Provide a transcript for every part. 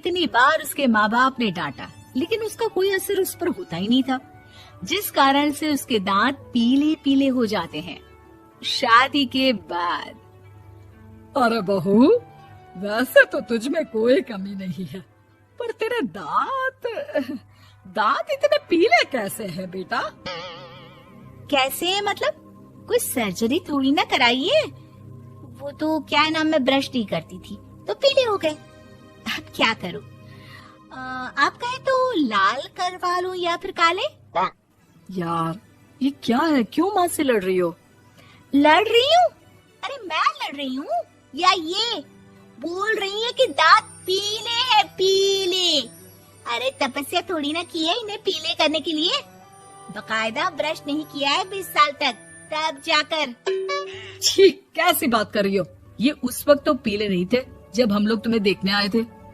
कितनी बार उसके माँ बाप ने डांटा, लेकिन उसका कोई असर उस पर होता ही नहीं था, जिस कारण से उसके दांत पीले पीले हो जाते हैं। शादी के बाद अरे बहू, वैसे तो तुझ में कोई कमी नहीं है, पर तेरे दांत इतने पीले कैसे हैं बेटा? कैसे है मतलब? कोई सर्जरी थोड़ी ना कराई है। वो तो क्या नाम, मैं ब्रश नहीं करती थी तो पीले हो गए। अब क्या करूं? आप कहे तो लाल करवा लूं या फिर काले? यार ये क्या है, क्यों माँ से लड़ रही हो? लड़ रही हूँ? अरे मैं लड़ रही हूँ या ये बोल रही है कि दांत पीले हैं, पीले। अरे तपस्या थोड़ी ना की है इन्हें पीले करने के लिए, बकायदा ब्रश नहीं किया है 20 साल तक, तब जाकर। छी, कैसी बात कर रही हो? ये उस वक्त तो पीले नहीं थे जब हम लोग तुम्हें देखने आए थे।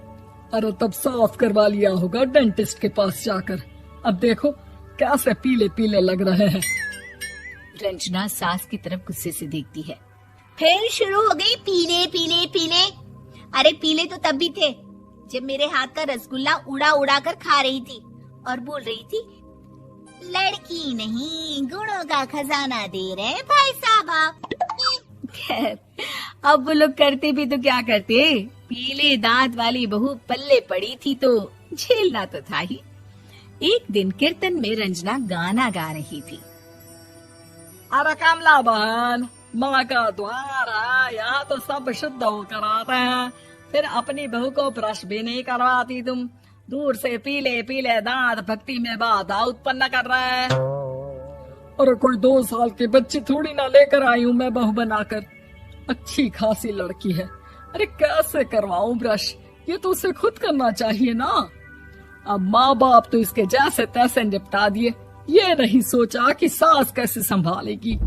अरे तब साफ करवा लिया होगा डेंटिस्ट के पास जाकर। अब देखो कैसे पीले पीले लग रहे हैं। रंजना सास की तरफ गुस्से से देखती है। फिर शुरू हो गई पीले पीले पीले। अरे पीले तो तब भी थे जब मेरे हाथ का रसगुल्ला उड़ा उड़ा कर खा रही थी और बोल रही थी, लड़की नहीं गुणों का खजाना दे रहे भाई साहब आप। खैर, अब वो लोग करते भी तो क्या करते, पीले दांत वाली बहू पल्ले पड़ी थी तो झेलना तो था ही। एक दिन कीर्तन में रंजना गाना गा रही थी। अरे कमला बहन, माँ का द्वार है, यहाँ तो सब शुद्ध होकर आते हैं, फिर अपनी बहू को ब्रश भी नहीं करवाती तुम। दूर से पीले पीले दांत भक्ति में बाधा उत्पन्न कर रहे हैं। अरे कोई 2 साल की बच्ची थोड़ी ना लेकर आई हूँ मैं बहू बनाकर, अच्छी खासी लड़की है। अरे कैसे करवाऊं ब्रश, ये तो उसे खुद करना चाहिए ना। अब माँ बाप तो इसके जैसे तैसे निपटा दिए, ये नहीं सोचा कि सास कैसे संभालेगी।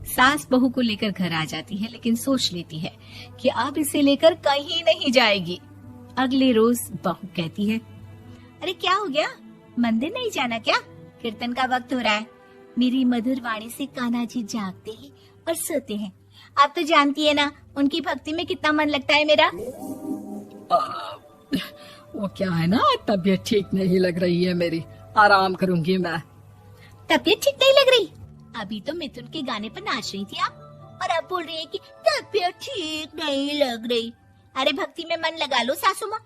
सास बहू को लेकर घर आ जाती है, लेकिन सोच लेती है कि अब इसे लेकर कहीं नहीं जाएगी। अगले रोज बहू कहती है, अरे क्या हो गया, मंदिर नहीं जाना क्या? कीर्तन का वक्त हो रहा है। मेरी मधुर वाणी से कान्हा जी जागते हैं और सोते हैं। आप तो जानती है ना उनकी भक्ति में कितना मन लगता है मेरा। वो क्या है ना, तबीयत ठीक नहीं लग रही है मेरी, आराम करूंगी मैं। तबीयत ठीक नहीं लग रही? अभी तो मिथुन के गाने पर नाच रही थी आप, और अब बोल रही है कि तबीयत ठीक नहीं लग रही। अरे भक्ति में मन लगा लो सासू माँ,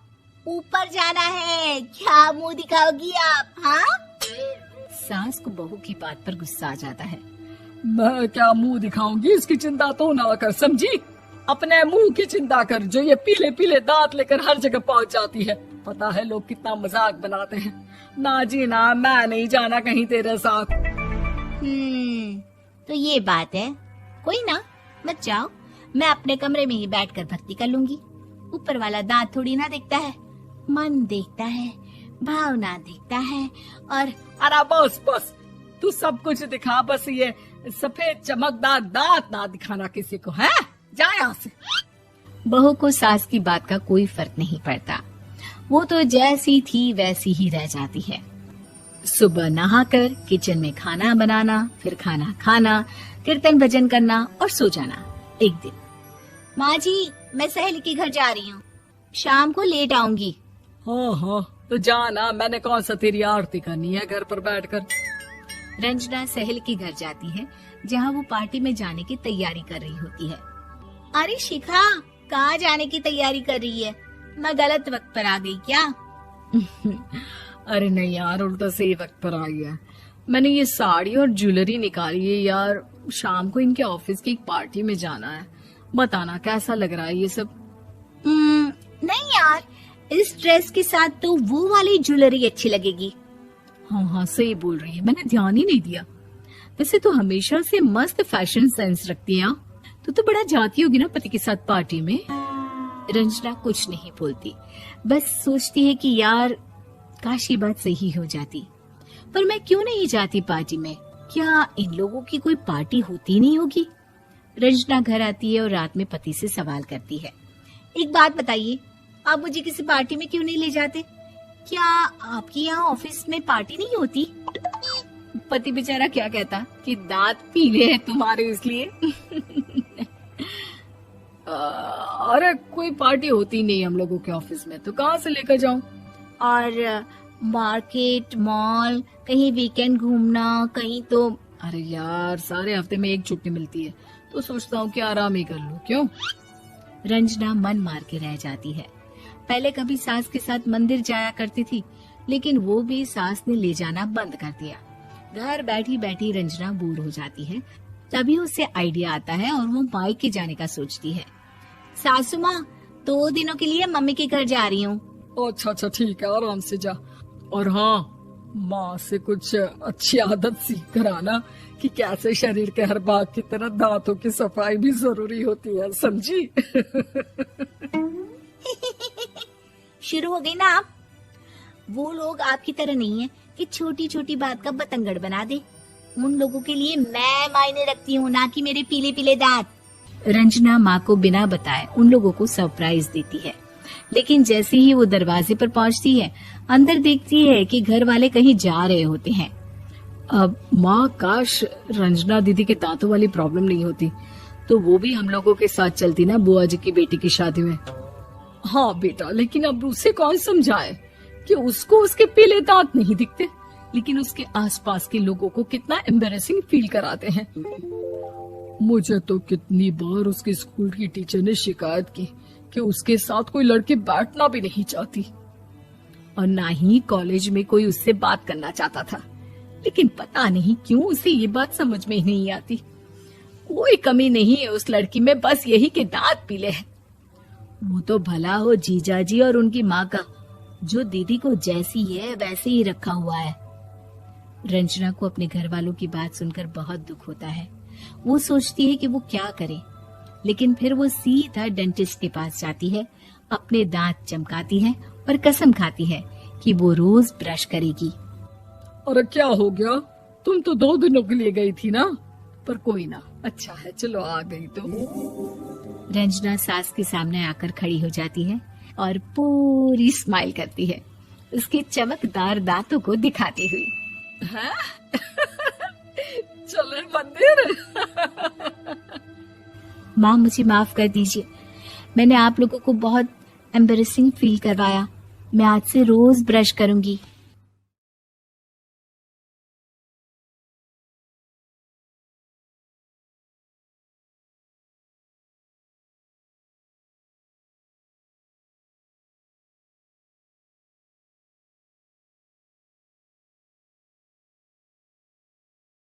ऊपर जाना है, क्या मुंह दिखाओगी आप? हाँ? सास को बहू की बात पर गुस्सा आ जाता है। मैं क्या मुंह दिखाऊंगी, इसकी चिंता तो ना कर, समझी? अपने मुंह की चिंता कर, जो ये पीले पीले दांत लेकर हर जगह पहुंच जाती है। पता है लोग कितना मजाक बनाते हैं। ना जी ना, मैं नहीं जाना कहीं तेरे साथ। तो ये बात है, कोई ना, मत जाओ, मैं अपने कमरे में ही बैठकर भक्ति कर लूंगी। ऊपर वाला दांत थोड़ी ना देखता है, मन देखता है, भावना देखता है। और अरे बस बस, तू सब कुछ दिखा, बस ये सफेद चमकदार दांत ना दिखाना किसी को, है? जा यहाँ से। बहू को सास की बात का कोई फर्क नहीं पड़ता, वो तो जैसी थी वैसी ही रह जाती है। सुबह नहाकर किचन में खाना बनाना, फिर खाना खाना, कीर्तन भजन करना और सो जाना। एक दिन, माँ जी मैं सहेली के घर जा रही हूँ, शाम को लेट आऊंगी। हाँ हाँ तो जाना, मैंने कौन सा तेरी आरती करनी है घर पर बैठकर। रंजना सहेली के घर जाती है, जहाँ वो पार्टी में जाने की तैयारी कर रही होती है। अरे शिखा, कहाँ जाने की तैयारी कर रही है? मैं गलत वक्त पर आ गई क्या? अरे नहीं यार, उल्टा सही वक्त पर आई है। मैंने ये साड़ी और ज्वेलरी निकाली है यार, शाम को इनके ऑफिस की एक पार्टी में जाना है। बताना कैसा लग रहा है ये सब? नहीं यार, इस ड्रेस के साथ तो वो वाली ज्वेलरी अच्छी लगेगी। हाँ हाँ सही बोल रही है, मैंने ध्यान ही नहीं दिया। वैसे तो हमेशा से मस्त फैशन सेंस रखती है। तो बड़ा जाती होगी ना पति के साथ पार्टी में। रंजना कुछ नहीं बोलती, बस सोचती है कि यार काश ये बात सही हो जाती, पर मैं क्यों नहीं जाती पार्टी में? क्या इन लोगों की कोई पार्टी होती नहीं होगी? रंजना घर आती है और रात में पति से सवाल करती है, एक बात बताइए, आप मुझे किसी पार्टी में क्यों नहीं ले जाते? क्या आपके यहाँ ऑफिस में पार्टी नहीं होती? पति बेचारा क्या कहता कि दांत पीले हैं तुम्हारे इसलिए। अरे कोई पार्टी होती नहीं हम लोगों के ऑफिस में, तो कहाँ से लेकर जाऊं? और मार्केट, मॉल, कहीं वीकेंड घूमना, कहीं तो। अरे यार, सारे हफ्ते में एक छुट्टी मिलती है, तो सोचता हूँ कि आराम ही कर लूं। क्यों? रंजना मन मार के रह जाती है। पहले कभी सास के साथ मंदिर जाया करती थी, लेकिन वो भी सास ने ले जाना बंद कर दिया। घर बैठी बैठी रंजना बोर हो जाती है। तभी उसे आइडिया आता है और वो मायके जाने का सोचती है। सासू माँ, 2 दिनों के लिए मम्मी के घर जा रही हूँ। अच्छा अच्छा, ठीक है, आराम से जा। और हाँ, माँ से कुछ अच्छी आदत सीख कर आना कि कैसे शरीर के हर भाग की तरह दांतों की सफाई भी जरूरी होती है, समझी? शुरू हो गई ना आप? वो लोग आपकी तरह नहीं है कि छोटी छोटी बात का बतंगड़ बना दे। उन लोगों के लिए मैं मायने रखती हूँ, ना कि मेरे पीले पीले दांत। रंजना माँ को बिना बताए उन लोगों को सरप्राइज देती है, लेकिन जैसे ही वो दरवाजे पर पहुंचती है, अंदर देखती है कि घर वाले कहीं जा रहे होते हैं। अब माँ, काश रंजना दीदी के दांतों वाली प्रॉब्लम नहीं होती, तो वो भी हम लोगों के साथ चलती ना बुआ जी की बेटी की शादी में। हाँ बेटा, लेकिन अब उसे कौन समझाए कि उसको उसके पीले दांत नहीं दिखते, लेकिन उसके आसपास के लोगों को कितना एम्बैरेसिंग फील कराते हैं। मुझे तो कितनी बार उसके स्कूल की टीचर ने शिकायत की कि उसके साथ कोई लड़की बैठना भी नहीं चाहती, और ना ही कॉलेज में कोई उससे बात करना चाहता था। लेकिन पता नहीं क्यों उसे ये बात समझ में ही नहीं आती। कोई कमी नहीं है उस लड़की में, बस यही कि दांत पीले हैं। वो तो भला हो जीजा जी और उनकी माँ का, जो दीदी को जैसी है वैसे ही रखा हुआ है। रंजना को अपने घर वालों की बात सुनकर बहुत दुख होता है। वो सोचती है कि वो क्या करे, लेकिन फिर वो सीधा डेंटिस्ट के पास जाती है, अपने दांत चमकाती है और कसम खाती है कि वो रोज ब्रश करेगी। अरे क्या हो गया? तुम तो 2 दिनों के लिए गई थी ना, पर कोई ना, अच्छा है, चलो आ गई तो। रंजना सास के सामने आकर खड़ी हो जाती है और पूरी स्माइल करती है, उसके चमकदार दांतों को दिखाती हुई। चले मंदिर। माँ, मुझे माफ कर दीजिए, मैंने आप लोगों को बहुत एम्बैरेसिंग फील करवाया। मैं आज से रोज ब्रश करूंगी।